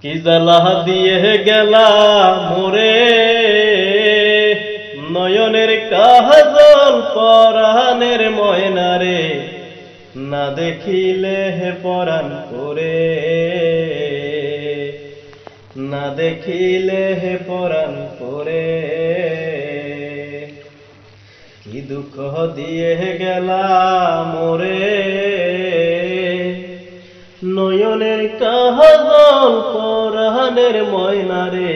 কি জ্বালা দিয়ে গেলা মোরে নয়নের কাজল পরাণের ময়না রে, না দেখিলে পরাণ করে, না দেখিলে পরাণ করে। কি দুঃখ দিয়ে গেলা মোরে নয়নের কাজল পরাণের ময়না রে,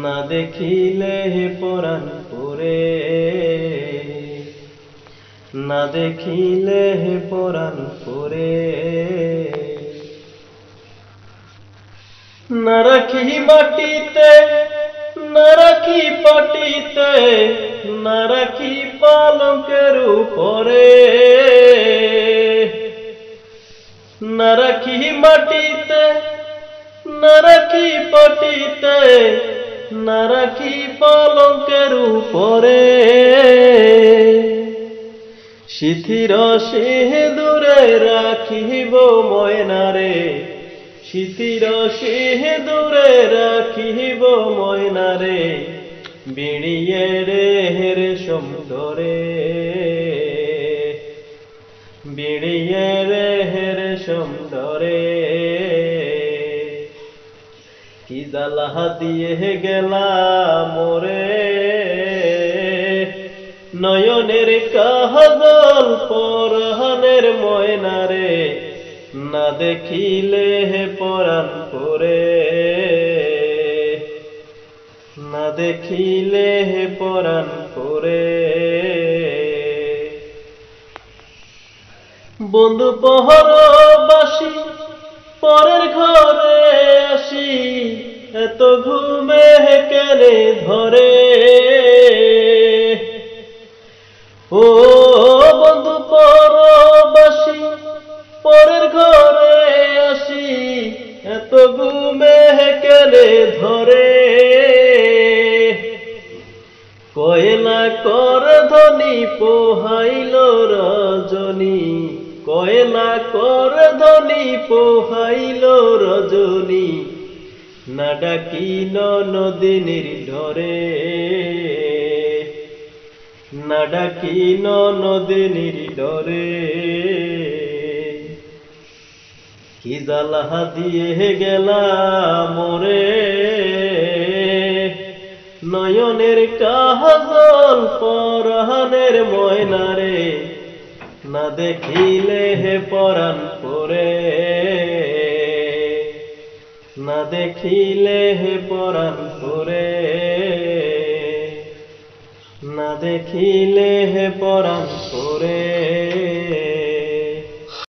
না দেখিলে পরাণ করে, না দেখিলে পরাণ করে। না রাখি মাটিতে, না রাখি পাটিতে, না রাখি পালঙ্কের উপরে, না রাখি মাটিতে, না রাখি পাটিতে, না রাখি পালঙ্কের উপরে। সিথির সিঁদুরে রাখিব ময়না রে, সিথির সিঁদুরে রাখিব ময়না রে, বিড়িয়ে রে সমুদরে, বিড়িয়ে রে সমুদরে। কি জ্বালা দিয়ে গেলা মোরে নয়নের কাজল পরাণের ময়না রে, না দেখিলে পরাণ করে, না দেখিলে পরাণ করে। বন্ধু পহরবাসী পরের ঘরে আসি, এত ঘুমে কেনে ধরে। ও বন্ধু পরবাসী পরের ঘরে আসি, এত ঘুমে কেনে ধরে। কয়লা কর ধ্বনি পোহাইল রজনী, কয়লা কর ধ্বনি পোহাইল রজনী, না ডাকি নদিনীর ডরে, না ডাকি নদিনীর ডরে। কি জ্বালা দিয়ে গেলা মোরে নয়নের কাজল পরাণের ময়না রে, না দেখিলে পরাণ করে, না দেখিলে পরাণ করে, না দেখিলে পরাণ করে।